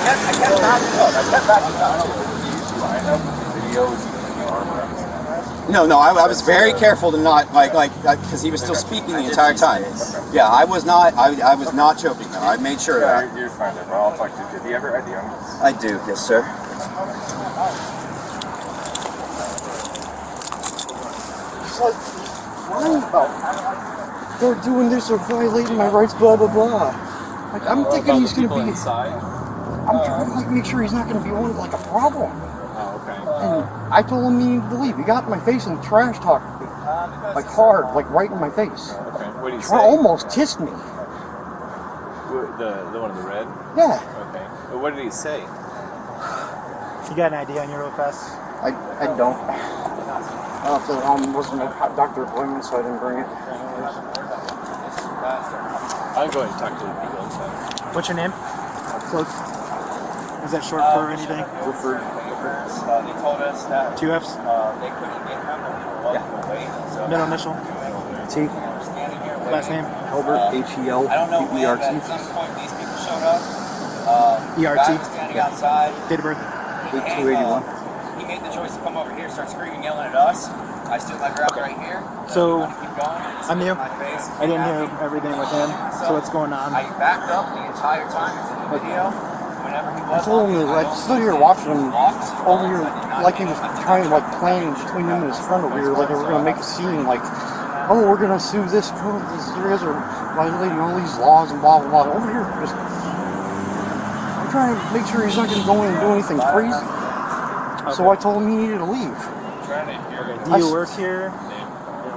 kept backing up. I kept backing up. No, I was very careful to not because he was still speaking the entire time. Yeah, I was not choking him. I made sure of that. You're fine there, bro. I'll talk to you. Have you ever had the youngest? I do, yes, sir. It's like lying about they're doing this or violating my rights, blah blah blah. Like I'm thinking he's gonna be. I'm trying to make sure he's not gonna be one a problem. Oh, okay. And I told him he needed to leave. He got in my face and trash talked me. Like hard, like right in my face. Okay. What did he say? Almost kissed me. The one in the red? Yeah. Okay. But what did he say? You got an idea on your real fast? I don't. Wasn't a doctor appointment, so I didn't bring it. I'll go ahead and talk to the people inside. What's your name? Cliff. Is that short for anything? Clifford. They told us that 2 F's? they couldn't get him when he was away. So Middle initial? T. Last name? Hilbert. H-E-L. I don't know when, E-R-T. at some point these people showed up. E-R-T. Guy was standing outside. Date of birth? 8281. He made the choice to come over here, start screaming, yelling at us. I stood my ground right here. So, Keep going. I'm new. My face. I didn't hear everything with him. So what's going on? I backed up the entire time. It's in the video. Whenever he I was told him that I stood here watching him over here like he was trying to plan between him and his friend over here, like they were going to make a scene like, oh, we're going to sue this girl, these guys are violating all these laws and blah, blah, blah. Over here, just, I'm trying to make sure he's not going to go in and do anything crazy. Okay. So I told him he needed to leave. Okay. Do you work here?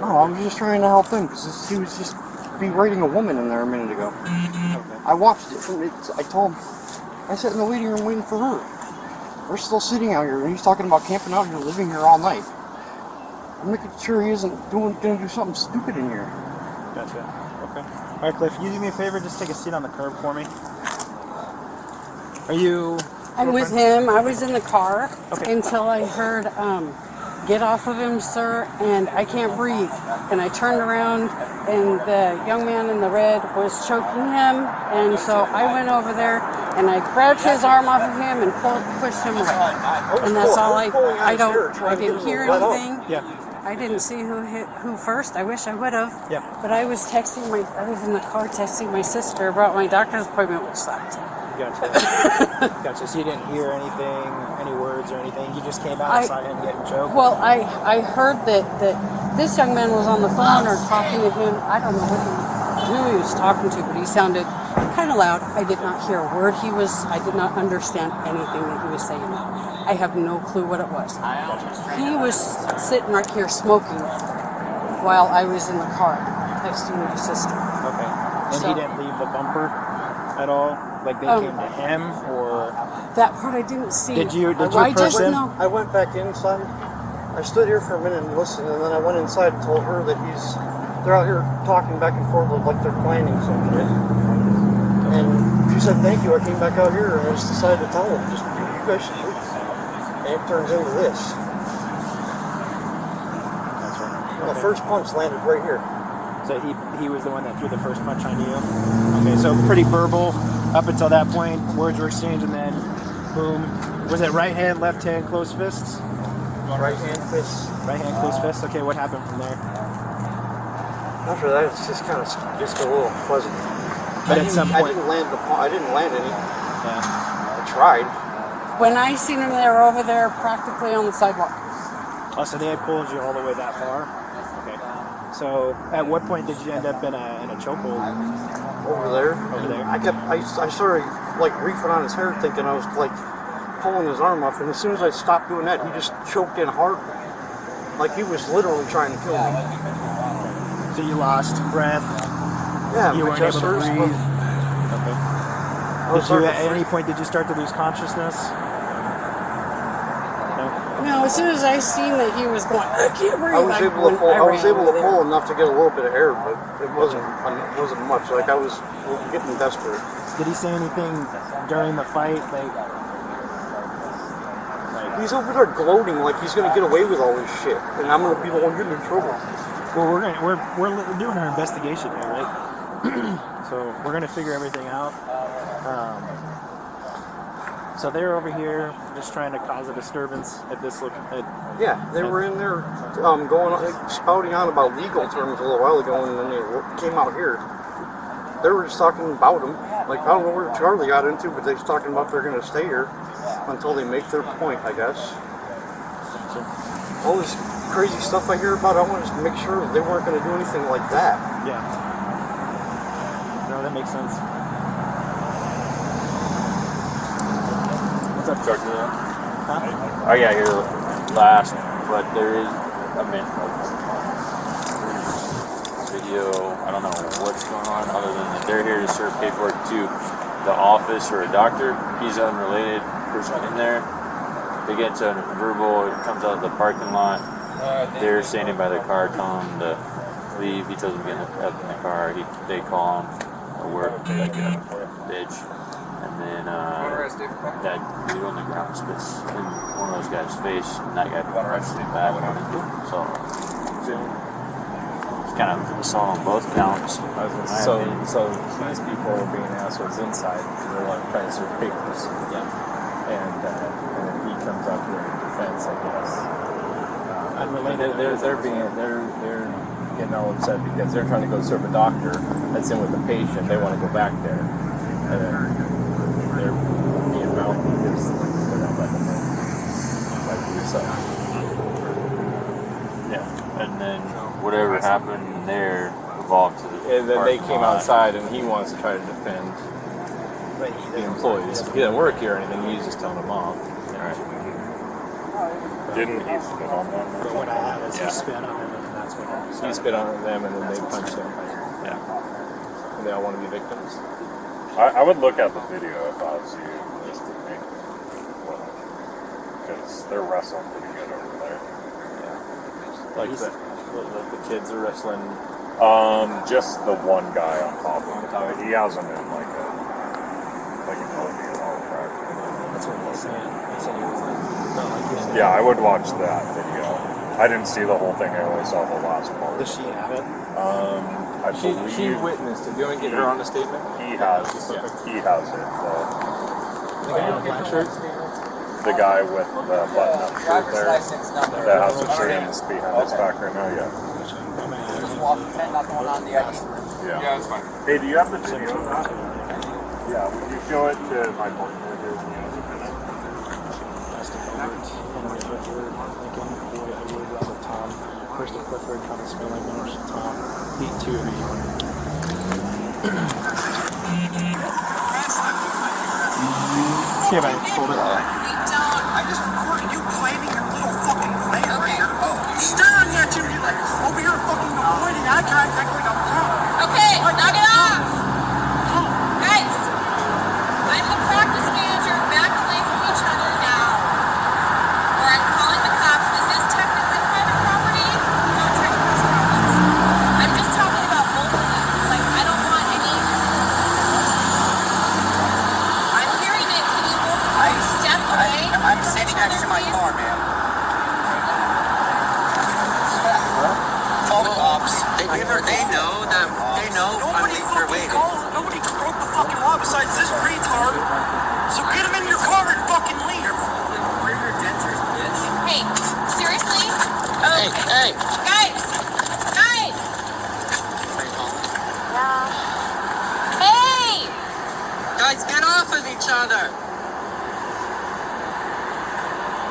No, I'm just trying to help him because he was just berating a woman in there a minute ago. Okay. I watched it from it. I told him, I sat in the waiting room waiting for her. We're still sitting out here and he's talking about camping out here, living here all night. I'm making sure he isn't going to do something stupid in here. Gotcha. Okay. All right, Cliff, you do me a favor, just take a seat on the curb for me. Are you... I'm with him. I was in the car Okay. until I heard, get off of him, sir, and I can't breathe. And I turned around, and the young man in the red was choking him, and so I went over there, and I grabbed his arm off of him and pushed him away. And that's all I didn't hear anything. Yeah. I didn't see who hit who first. I wish I would have. Yeah. But I was in the car texting my sister about my doctor's appointment, which sucked. Gotcha. Gotcha. So you didn't hear anything, any words or anything? You just came out and saw him getting choked? Well, I heard that this young man was on the phone or talking to him. I don't know who he was talking to, but he sounded kind of loud. I did not hear a word I did not understand anything that he was saying. I have no clue what it was. He was sitting right here smoking while I was in the car texting my sister. Okay. And he didn't leave the bumper at all? Like they came to him, or that part I didn't see. Did you I went back inside. I stood here for a minute and listened, and then I went inside and told her that they're out here talking back and forth like they're planning something. And she said thank you. I came back out here and I just decided to tell them, you guys should leave. And it turns into this. That's right. The first punch landed right here. So he was the one that threw the first punch on you? Okay, so pretty verbal up until that point. Words were exchanged and then boom. Was it right hand, left hand, closed fists? Right hand fist. Right hand, closed fists. Okay, what happened from there? After that, it's just kind of just a little fuzzy. But at some point, I didn't land any. Yeah. I tried. When I seen them, they were over there practically on the sidewalk. Oh, so they had pulled you all the way that far? Okay. So at what point did you end up in a chokehold? Over there. Over there. I started like reefing on his hair, thinking I was like pulling his arm off, and as soon as I stopped doing that, he just choked in hard, like he was literally trying to kill me. So you lost breath. Yeah, you weren't able to breathe. Okay. At any point did you start to lose consciousness? No, as soon as I seen that he was going, I can't breathe. I was able to pull enough to get a little bit of air, but it wasn't much. Like I was getting desperate. Did he say anything during the fight? He's over there gloating like he's gonna get away with all this shit, and I'm gonna be the one getting in trouble. Well, we're doing our investigation here, right? So we're gonna figure everything out. So they're over here just trying to cause a disturbance at this look. Yeah, they were in there spouting on about legal terms a little while ago, and then they came out here. They were just talking about them. Like, I don't know where Charlie got into, but they was talking about they're going to stay here until they make their point, I guess. All this crazy stuff I hear about, I wanted to make sure they weren't going to do anything like that. Yeah. No, that makes sense. What's up, Chuck? I got here last, but there is a video. I don't know what's going on other than that they're here to serve paperwork to the office or a doctor. He's an unrelated person in there. They get to a verbal, it comes out of the parking lot. They're standing by their car telling him to leave. He tells them to get up in the car. They call him or work, like a bitch. And then that dude on the ground spits in one of those guys' face, and that guy actually bad on it. So it's kind of assault on both counts. So these people are being assholes inside because they're like trying to serve papers. Yeah. And then he comes out here in defense, I guess. They're getting all upset because they're trying to go serve a doctor that's in with a patient. They want to go back there, and then they're being mouthy because they're not letting them like yourself. Yeah, and then whatever happened there evolved to the. And then they came outside, and he wants to try to defend the employees. He doesn't work here or anything. He's just telling them off. Didn't he spit on them? But what I have is he spit on them, and that's what happened. He spit on them, and then they punched him. Yeah. And they all want to be victims. I would look at the video if I was you, just to make because they're wrestling pretty good over there. Yeah. Like the kids are wrestling. Just the one guy on top of him. He has him in like an opiate all crack. That's what he's saying. He said he was like, not like this. Yeah, I would watch that video. I didn't see the whole thing. I only saw the last part. Does she have it? I believe She witnessed it. Do you want to get her on the statement? he has it. The The guy in the black shirt? The guy with the button-up shirt there that has the chains behind his back right now. Yeah. Yeah. Yeah, it's fine. Hey, do you have the video of that? Yeah. Would you show it to my board managers? First to Clifford, Thomas Miller, Miller, Tom, beat 2 of me. Yeah, man, hold it. I just recorded you claiming your little fucking player right here. Staring at you, you're like over here fucking avoiding eye contact like a punk. Okay, knock it off! Guys, I'm the practice manager. Back away from each other now. Or I'm calling the cops. This is technically private property. No technical problems. I'm just talking about both of them. Like, I don't want any... I'm hearing it. Can you both step away? I'm sitting next to my car, man. Call the cops. They know that. They know. Nobody broke the fucking law besides this retard. So get him in your car and fucking leave. Where are your dentures, bitch? Hey, seriously? Hey. Guys! Guys! Are you calling? Yeah. Hey! Guys, get off of each other.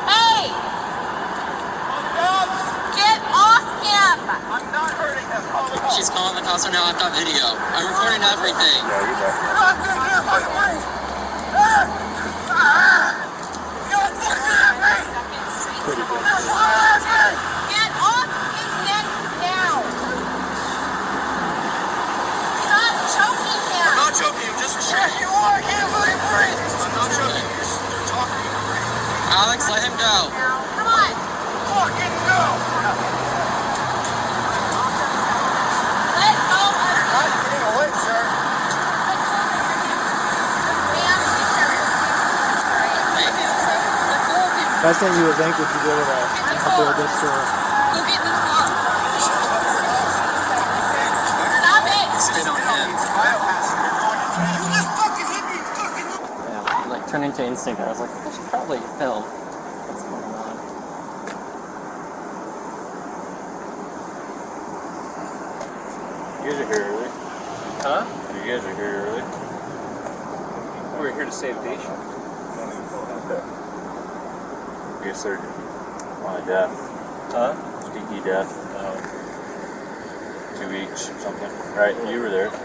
Hey! Get off him! I'm not hurting him. Call the cops. She's calling the cops right now. I've got video. I'm recording everything. Yeah, you definitely. You're not gonna get my way. Get off his neck now! Stop choking him! I'm not choking you, just restrain. You are. I can't believe breathe. I'm not choking you. Just talking to you. Alex, let him go. Come on! Fucking go. Let go of him! I'm getting away, sir. Best thing you would think would be able to build this store. Go get in the car. Stop it! Spit on him. You just fucking hit me. Fucking. Yeah, like turned into instinct. I was like, I should probably film what's going on. You guys are here early. Huh? You guys are here early. We're here to save Dacia. Be a surgeon. On a death. Huh? Stinky death. 2 weeks or something. Right, you were there. For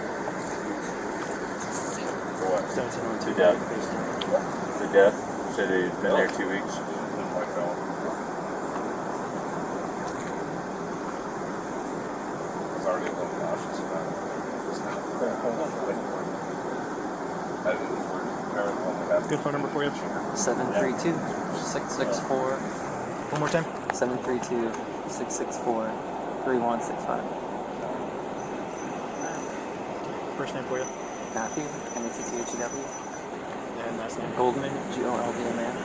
what? To death. To death. Said they'd been there 2 weeks. It's already a little nauseous about it. Good phone number for you. 732-664. One more time. 732-664-3165. First name for you. Matthew, M-A-T-T-H-E-W. And last name. Goldman, G-O-L-D-M-A-N.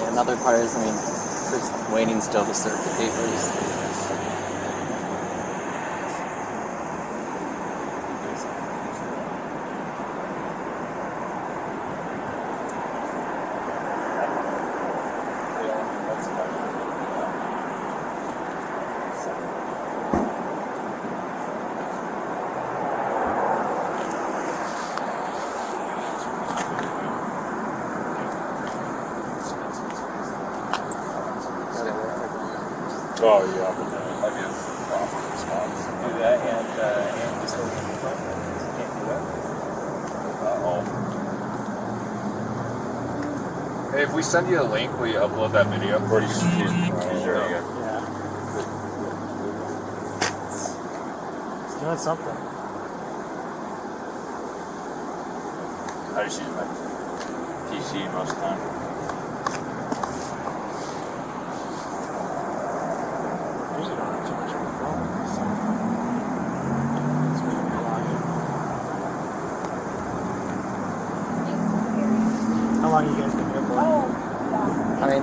And another part is, just waiting still to serve the papers. Oh, yeah. That'd be a proper response. Do that and just hold the phone. Can't do that. Hey, if we send you a link, will you upload that video? Or you can choose there you go. Yeah. It's doing something. I just use my PC most of the time. Usually don't have too much of a phone. So. It's really relying. How long are you guys been here for?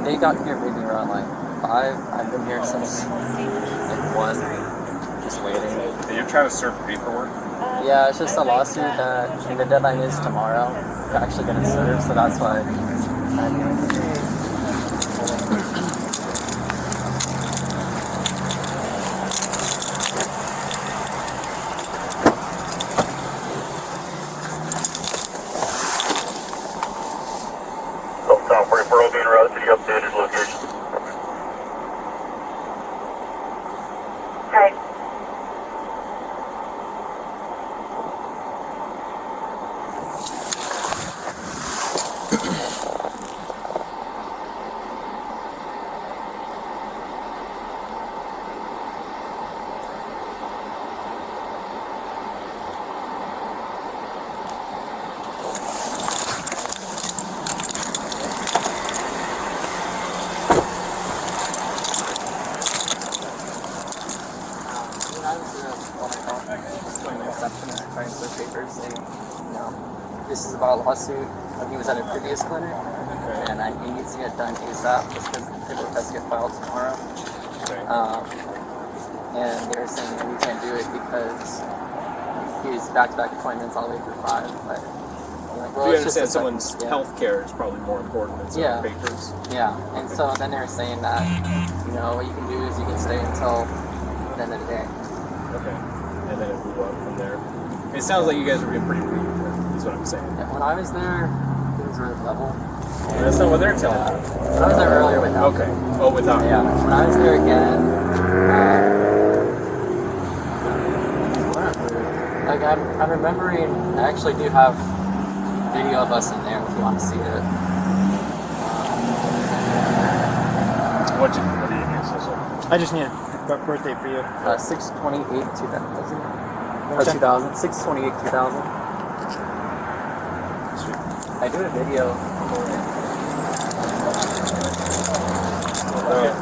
They got here maybe around like 5. I've been here since like 1, just waiting. And you're trying to serve paperwork? Yeah, it's just a lawsuit that the deadline is tomorrow. They're actually going to serve, so that's why I'm here. Tom 44 will be in route to the updated location. Okay. This is about a lawsuit when he was at a previous clinic, and he needs to get done ASAP just because the paperwork has to get filed tomorrow. And they were saying that we can't do it because he's back-to-back appointments all the way through 5. But You understand someone's health care is probably more important than some papers. Yeah, and so then they were saying that, what you can do is you can stay until the end of the day. Okay. And then it move up from there. It sounds like you guys are being pretty rude, is what I'm saying. Yeah, when I was there, things were level. That's not what they're telling me. When I was there earlier without. Okay. Oh, without. Yeah. When I was there again, I'm remembering, I actually do have video of us in there if you want to see it. What do you need, Cecil? I just need a birthday for you. 6/28/2000. Or 2000. 6/28/2000. I do a video for it.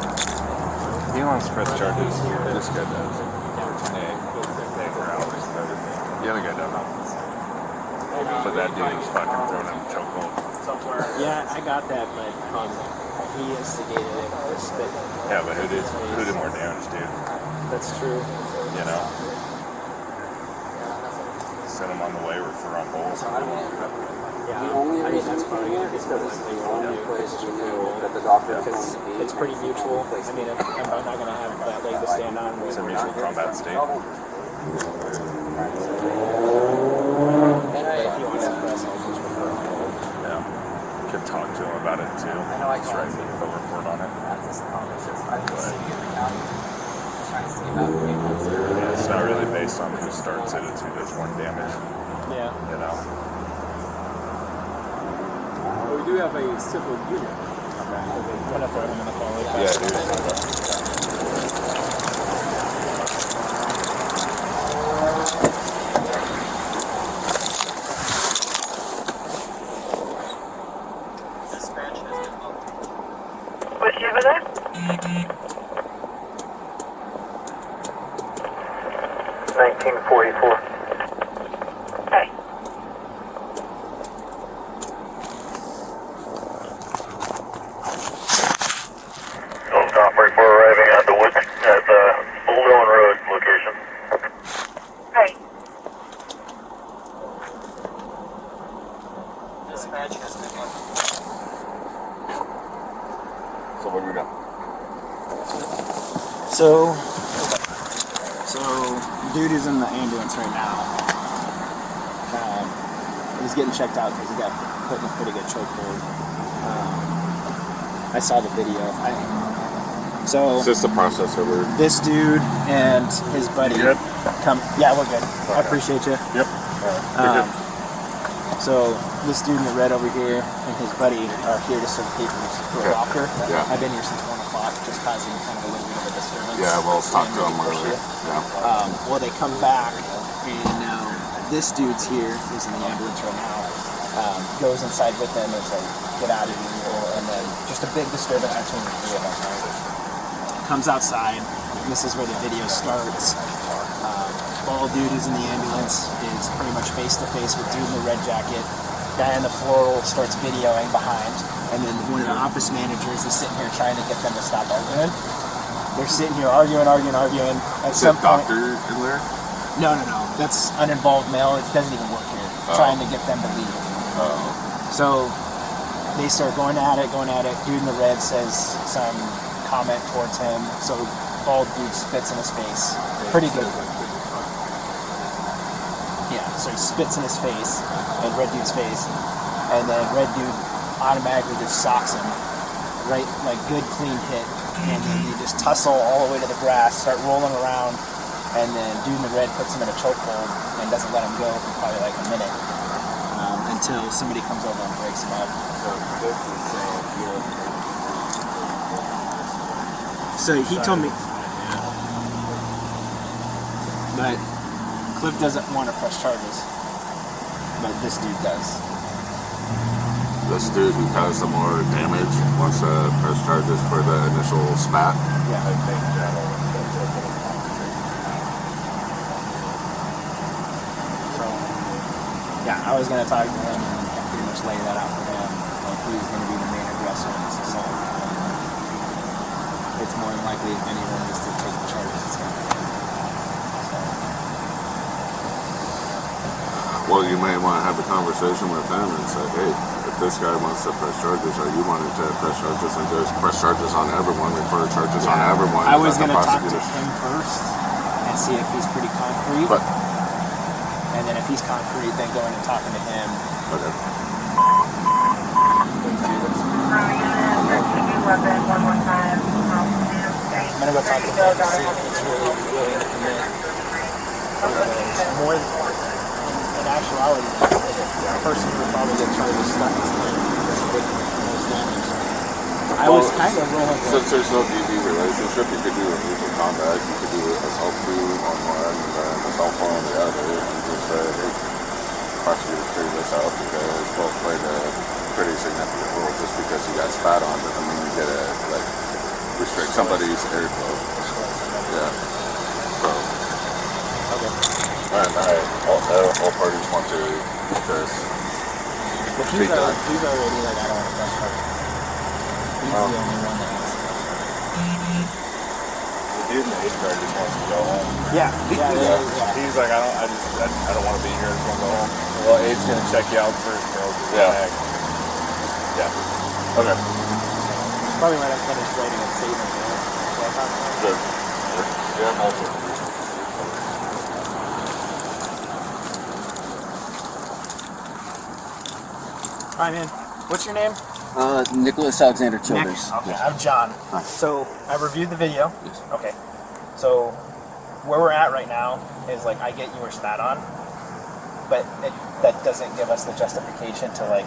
He wants to press charges. This guy does. The other guy doesn't. But that dude is fucking throwing him a chokehold. Yeah, I got that, but he instigated it for spitting. Yeah, but who did more damage, dude? That's true. You know? Send them on the way, we're throwing holes. Yeah, The only I mean, reason that's probably here going to is be because it's the only place you know that the doctor doctor because it's pretty mutual. I mean, I'm not going to have that leg to stand on. It's a mutual combat state. But if you want to press, I'll just refer him. Yeah. Could talk to him about it too. Just write a full report on it. Yeah, it's not really based on who starts it, it's who does more damage. Yeah. You know? We do have a civil unit. I'm going to throw him in the call. Yeah, dude. What's over there? 1944. Hey. We're arriving at the wood at the Old Owen Road location. Hey. Dispatch has been So what do we got? So dude is in the ambulance right now. He's getting checked out because he got put in a pretty good chokehold. I saw the video. So Is this the process over? this dude and his buddy You good? come. Yeah, we're good. I Okay. appreciate you. Yep. So this dude in the red over here and his buddy are here to serve papers for a Okay. doctor. Yeah. I've been here since 1 o'clock, just causing kind of a little bit of a disturbance. Yeah, well, talk to And him push earlier. it. Yeah. Well, they come back, and now this dude's here, who's in the ambulance right now, goes inside with them and is like, get out of here, and then just a big disturbance between the three of them. Comes outside, and this is where the video starts. Bald dude who's in the ambulance is pretty much face to face with dude in the red jacket. Guy on the floor starts videoing behind, and then one of the office managers is sitting here trying to get them to stop arguing. They're sitting here arguing. At Is some that point, doctor in there? no. That's uninvolved male. It doesn't even work here. Trying to get them to leave. So they start going at it. Dude in the red says some comment towards him. So bald dude spits in his face. Pretty good. Yeah, so he spits in his face, and red dude's face, and then red dude automatically just socks him. Right, like good clean hit. And then they just tussle all the way to the grass, start rolling around, and then dude in the red puts him in a chokehold and doesn't let him go for probably like a minute until somebody comes over and breaks him up. So he told me, but Cliff doesn't want to press charges, but this dude does. This dude who caused the more damage wants to press charges for the initial spat. Yeah. So, yeah, I was going to talk to him and pretty much lay that out for him. Like, who's going to be the main aggressor in this assault. It's more than likely if anyone is to take the charges, it's going to be him. Well, you may want to have a conversation with him and say, hey, if this guy wants to press charges, or you wanted to press charges, and just press charges on everyone, refer charges on everyone. I was going to talk to prosecutors. him first and see if he's pretty concrete. But, and then if he's concrete, then going and talking to him. okay. I'm going to go talk to him and see if he's really willing to commit. More in actuality, the person who would probably get charges stuck is him. Most damage. I was kind of rolling. Since there's no DV relationship, you could do a mutual combat, you could do assault 2 on one, and then assault 4 on the other, and just say, hey, prosecutors figure this out because both played a pretty significant role. Just because you got spat on doesn't mean you get to, like, restrict somebody's airflow. Yeah. So. Okay. All parties want to just But he's already like, I don't want to press charges. He He's the only one that wants to go. The dude in the H car just wants to go home. Yeah. He's like, I don't want to be here. I just want to go home. Well, Abe's gonna check you out first, bro. Yeah. Yeah. Okay. Probably might have finished writing a statement. Sure. Yeah, I'm also. Hi, man. What's your name? Nicholas Alexander Childers. Okay, I'm John. Hi. So I reviewed the video. Yes. Okay. So where we're at right now is like I get you were spat on, but that doesn't give us the justification to like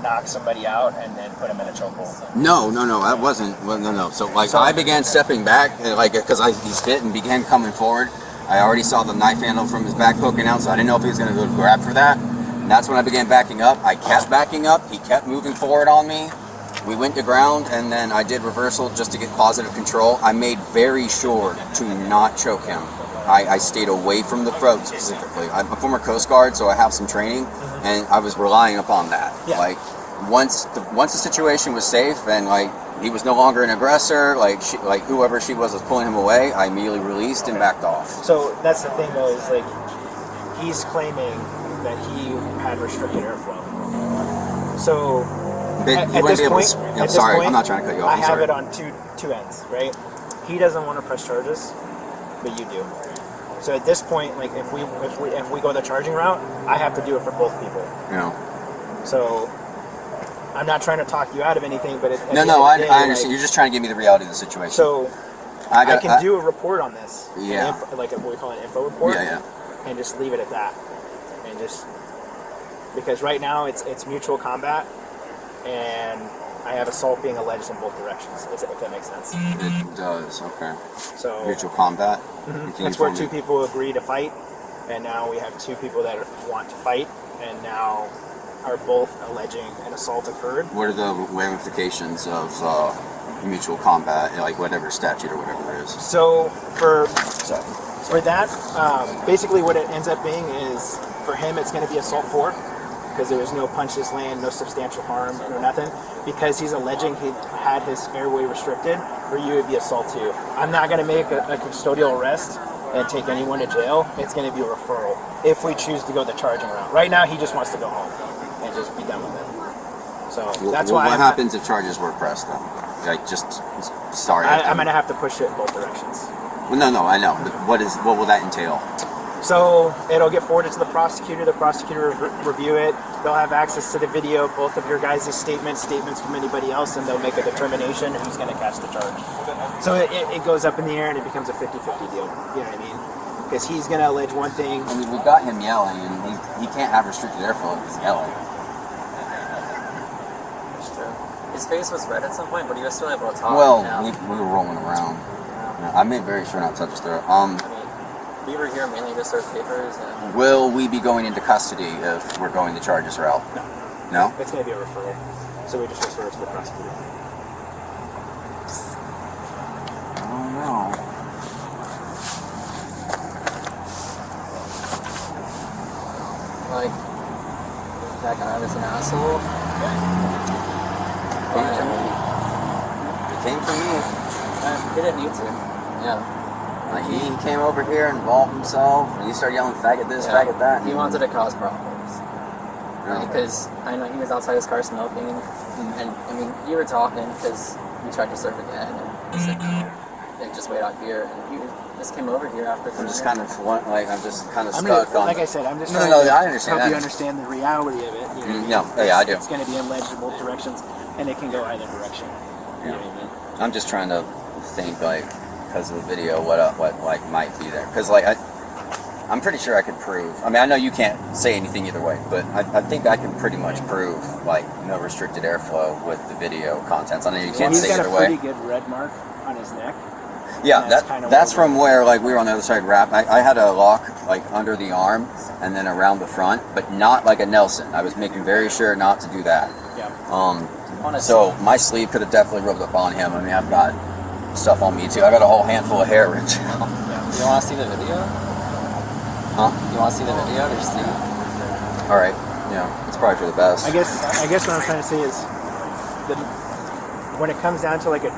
knock somebody out and then put them in a chokehold. No, that wasn't. Well, no. So I began stepping back, because he spit and began coming forward. I already saw the knife handle from his back poking out, so I didn't know if he was going to go grab for that. And that's when I began backing up. I kept backing up. He kept moving forward on me. We went to ground, and then I did reversal just to get positive control. I made very sure to not choke him. I stayed away from the throat specifically. I'm a former Coast Guard, so I have some training, and I was relying upon that. Yeah. Like once the situation was safe and like he was no longer an aggressor, whoever she was pulling him away, I immediately released and backed off. So that's the thing though, is like he's claiming that he had restricted airflow. So at this point, I'm not trying to cut you off. I have it on two ends, right? He doesn't want to press charges, but you do. So at this point, like if we go the charging route, I have to do it for both people. Yeah. So I'm not trying to talk you out of anything, but I understand. You're just trying to give me the reality of the situation. So I can do a report on this. Yeah. Like what we call an info report. Yeah. And just leave it at that. And just because right now it's mutual combat, and I have assault being alleged in both directions. If that makes sense. It does. Okay. So mutual combat. That's where two people agree to fight, and now we have two people that want to fight, and now are both alleging an assault occurred. What are the ramifications of mutual combat, like whatever statute or whatever it is? So for that, basically what it ends up being is, for him it's going to be assault 4, because there was no punches land, no substantial harm, no nothing. Because he's alleging he had his airway restricted, for you it'd be assault 2. I'm not going to make a custodial arrest and take anyone to jail. It's going to be a referral if we choose to go the charging route. Right now he just wants to go home and just be done with it. So that's why. What happens if charges were pressed then? Like sorry. I'm going to have to push it in both directions. Well, no, I know. But what will that entail? So it'll get forwarded to the prosecutor. The prosecutor will review it. They'll have access to the video, both of your guys' statements from anybody else, and they'll make a determination who's going to catch the charge. So it goes up in the air and it becomes a 50-50 deal. You know what I mean? Because he's going to allege one thing. I mean, we've got him yelling, and he can't have restricted airflow if he's yelling. That's true. His face was red at some point, but he was still able to talk. Well, we were rolling around. I made very sure not to touch his throat. We were here mainly to serve papers. And will we be going into custody if we're going the charges route? No. No? It's going to be a referral. So we just refer it to the prosecutor. I don't know. like, that guy was an asshole. It came from me. He didn't need to. Yeah. Like he came over here and involved himself, and he started yelling "faggot this, faggot that." He wanted to cause problems. Really? Because I know he was outside his car smoking, and I mean, you were talking because we tried to serve again, and he said, "Then just wait out here." And you just came over here after. I'm just kind of stuck on. Like I said, I'm just trying to I understand. help you understand the reality of it. You know, I do. It's going to be alleged in both directions, and it can go either direction. You know what I mean? I'm just trying to think because of the video, what might be there. Because I'm pretty sure I could prove. I mean, I know you can't say anything either way, but I think I can pretty much prove no restricted airflow with the video contents. I know you can't say either way. He's got a pretty good red mark on his neck. Yeah, that's from where we were on the other side wrap. I had a lock under the arm and then around the front, but not like a Nelson. I was making very sure not to do that. Yeah. So my sleeve could have definitely rubbed up on him. I mean, I've got stuff on me too. I got a whole handful of hair ripped out. You want to see the video? Huh? You want to see the video to see? All right. Yeah, it's probably for the best. I guess what I'm trying to say is when it comes down to like a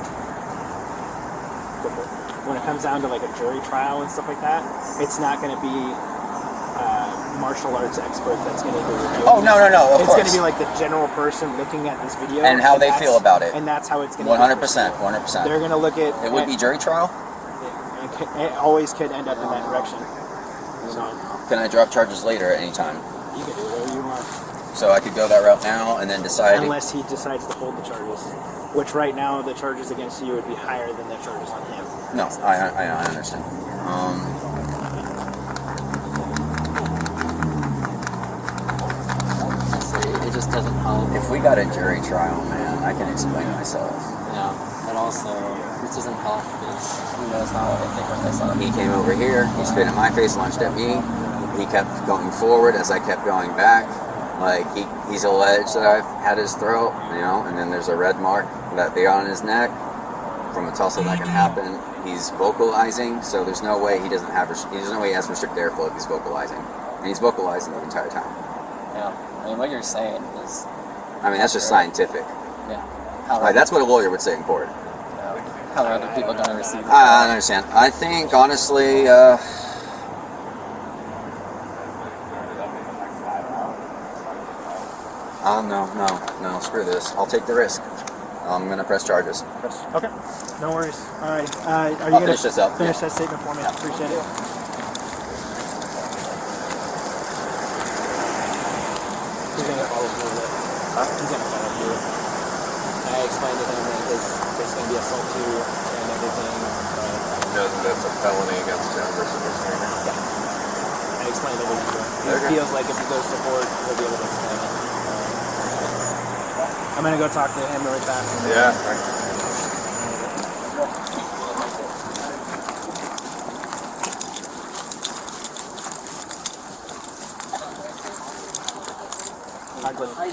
jury trial and stuff like that, it's not going to be martial arts expert that's going to be reviewing. Oh, no, of it's course. going to be like the general person looking at this video And how they feel about it. And that's how it's going to 100%, be. 100%. They're going to look at It would be jury trial? it always could end up in that direction. So Can I drop charges later at any time? you can do whatever you want. So I could go that route now and then decide. Unless he decides to hold the charges. Which right now the charges against you would be higher than the charges on him. No, I understand. It just doesn't help. If we got a jury trial, man, I can explain myself. Yeah, but also, this doesn't help because who knows how they think what they saw. He came over here, he spit in my face, lunged at me. He kept going forward as I kept going back. Like, he's alleged that I've had his throat, you know, and then there's a red mark that they got on his neck from a tussle that can happen. He's vocalizing, so there's no way he doesn't have, there's no way he has restricted airflow if he's vocalizing. And he's vocalizing the entire time. Yeah, I mean, what you're saying is... I mean, that's just scientific. Yeah. Like, that's what a lawyer would say in court. How are other people going to receive it? I understand. I think, honestly, no, screw this. I'll take the risk. I'm going to press charges. Okay, no worries. All right, are you I'll going finish to this up. finish that statement for me? I appreciate it. He's going to follow through with it. He's going to follow through with it. I explained to him that there's going to be assault too and everything. That's a felony against him versus misdemeanor. Yeah. I explained everything to him. He feels like if he goes to court, he'll be able to explain it. I'm going to go talk to him really fast. Yeah.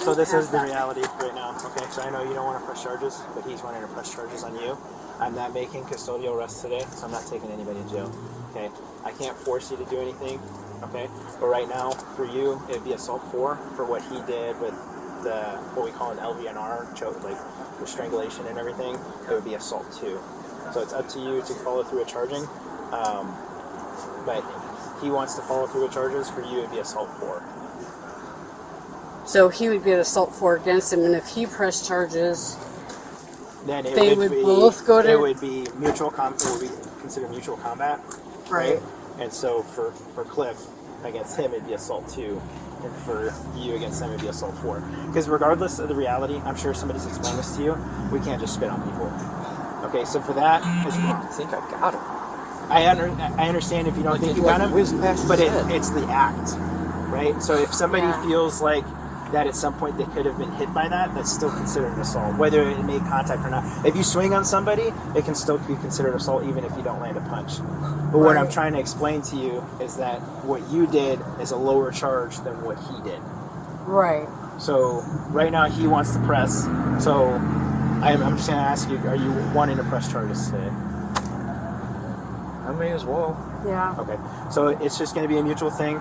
So this is the reality right now, okay? So I know you don't want to press charges, but he's wanting to press charges on you. I'm not making custodial arrests today, so I'm not taking anybody to jail, okay? I can't force you to do anything, okay? But right now, for you, it'd be assault 4 for what he did with the, what we call an LVNR, choke, like with strangulation and everything. It would be assault 2. So it's up to you to follow through with charging, but he wants to follow through with charges. For you, it'd be assault 4. So he would get assault 4 against him, and if he pressed charges, then it they would both go to... It would be mutual combat. It would be considered mutual combat, right? And so for Cliff against him, it'd be assault 2, and for you against him, it'd be assault 4. Because regardless of the reality, I'm sure somebody's explained this to you. We can't just spit on people. Okay, so for that, I think I got him. I understand if you don't think you got him, but it's the act, right? So if somebody feels like that at some point they could have been hit by that, that's still considered an assault, whether it made contact or not. If you swing on somebody, it can still be considered assault even if you don't land a punch. But what I'm trying to explain to you is that what you did is a lower charge than what he did. Right. So right now he wants to press. So I'm just going to ask you, are you wanting to press charges today? I may as well. Yeah. Okay. So it's just going to be a mutual thing.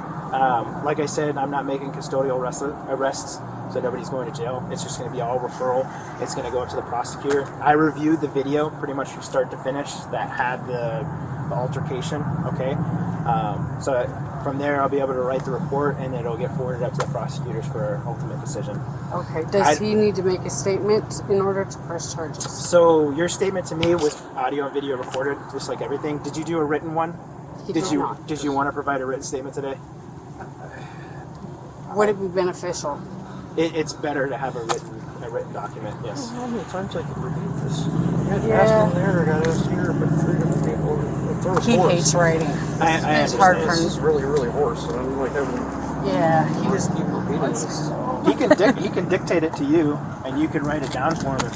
Like I said, I'm not making custodial arrests, so nobody's going to jail. It's just going to be all referral. It's going to go up to the prosecutor. I reviewed the video pretty much from start to finish that had the altercation. Okay. So from there, I'll be able to write the report, and it'll get forwarded up to the prosecutors for an ultimate decision. Okay. Does he need to make a statement in order to press charges? So your statement to me was audio and video recorded, just like everything. Did you do a written one? Did you want to provide a written statement today? Would it be beneficial? It's better to have a written document. Yes. How many times I can repeat this? I got asked one there, I got asked here, but 3 different people. He hates writing. It's hard for him. This is really, really hoarse, and I'm like having. Yeah, he just keep repeating this. He can dictate it to you, and you can write it down for him.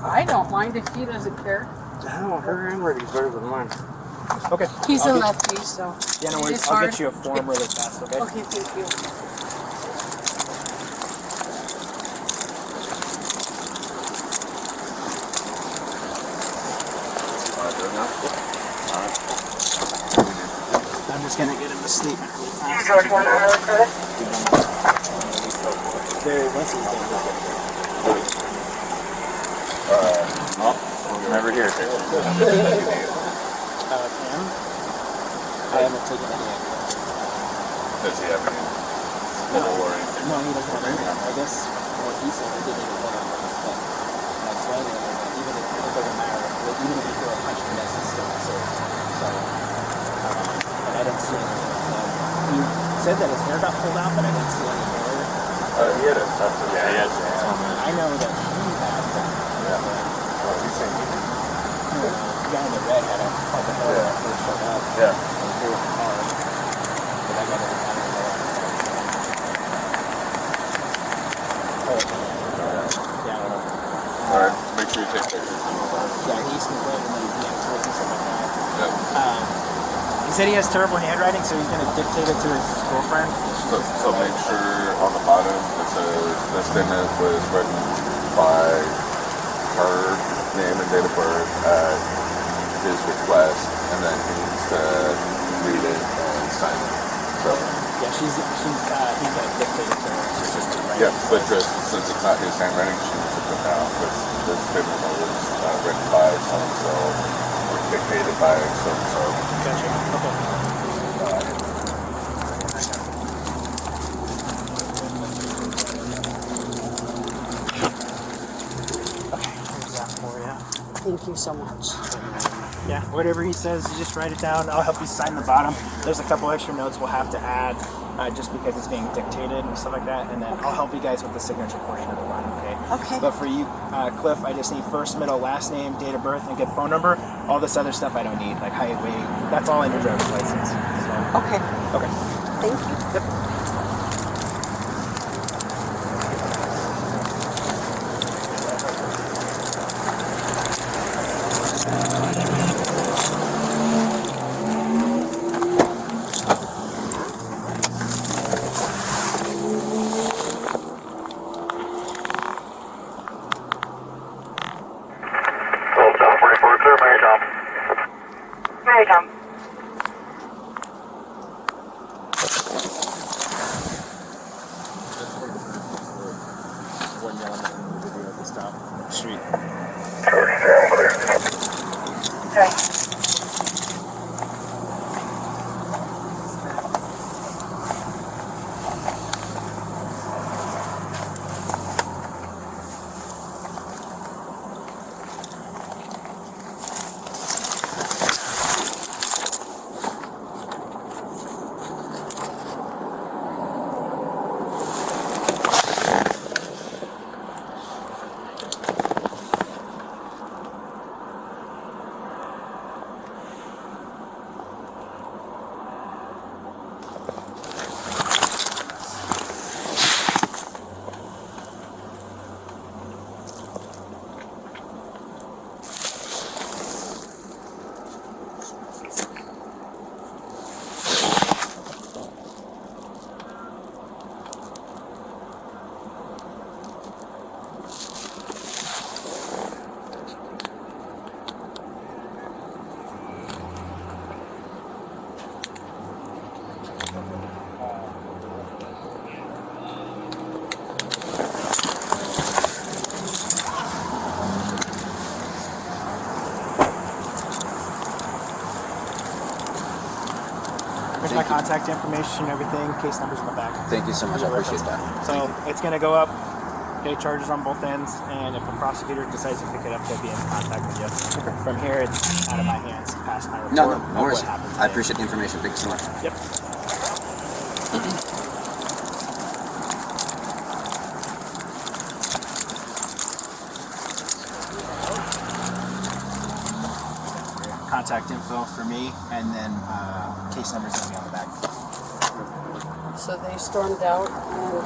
I don't mind if he doesn't care. No, her handwriting's better than mine. Okay. He's a lefty, so. Yeah, no worries. I'll get you a form really fast, okay? Okay, thank you. I'm just gonna get him a statement really fast. Very once he's done. Oh, we're never here. Him? I haven't taken any evidence. Does he have any No. or anything? No, he doesn't have anything. I guess what he said, he didn't even put on the thing. That's why they were like, even if it doesn't matter, like, even if you throw a punch in the nest, it's still safe. So, and I didn't see anything. He said that his hair got pulled out, but I didn't see any hair. He had a touch of Yeah, he had I know that he had that. Yeah. Well, he's saying he didn't. The guy in the red had a part of hair that first showed up. Yeah. And he was hard. But I got it down in there. Oh, yeah, I don't know. Alright, make sure you take pictures and all that. Yeah, he's complaining that he's being forced and stuff like that. Yeah. He said he has terrible handwriting, so he's going to dictate it to his girlfriend. So make sure on the bottom it says the statement was written by her name and date of birth at his request, and then he needs to read it and sign it. So yeah, he's going to dictate it to her. yeah, but just since it's not his handwriting, she needs to put down this statement was written by so and so or dictated by so and so. Gotcha. Okay. Thank you so much. Yeah, whatever he says, you just write it down. I'll help you sign the bottom. There's a couple extra notes we'll have to add just because it's being dictated and stuff like that. And then I'll help you guys with the signature portion of the bottom, okay? Okay. But for you, Cliff, I just need first, middle, last name, date of birth, and good phone number. All this other stuff I don't need, like height, weight. That's all in your driver's license. So. Okay. Okay. Thank you. Yep. Sweet. Here's my contact information, everything, case numbers in the back. Thank you so much. I appreciate that. So it's going to go up, okay, charges on both ends, and if the prosecutor decides to pick it up, they'll be in contact with you. From here, it's out of my hands, past my report. No of worries. what happened I today. appreciate the information. Thank you so much. Yep. Contact info for me, and then case number's going to be on the back. So they stormed out and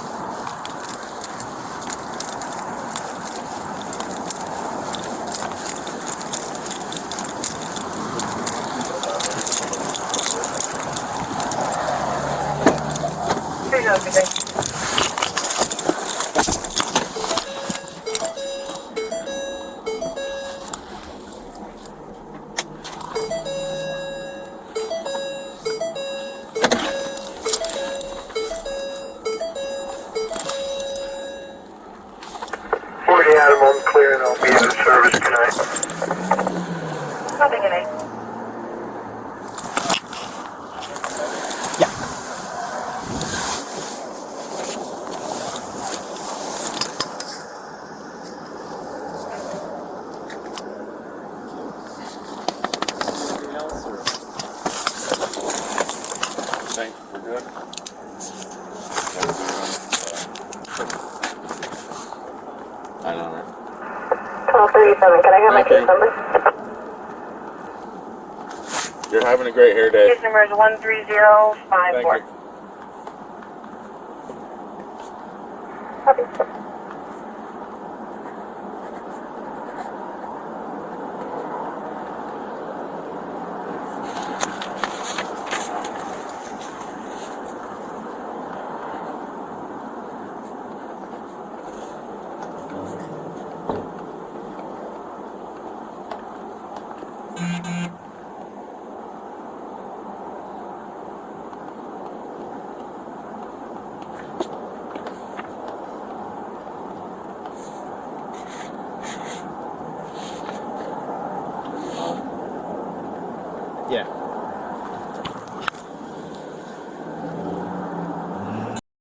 Adam, I'm clear and I'll be in the good. I don't know. 1237, can I have my Thank you. case number? You're having a great hair day. Case number is 13054. Thank you. Copy. Yeah.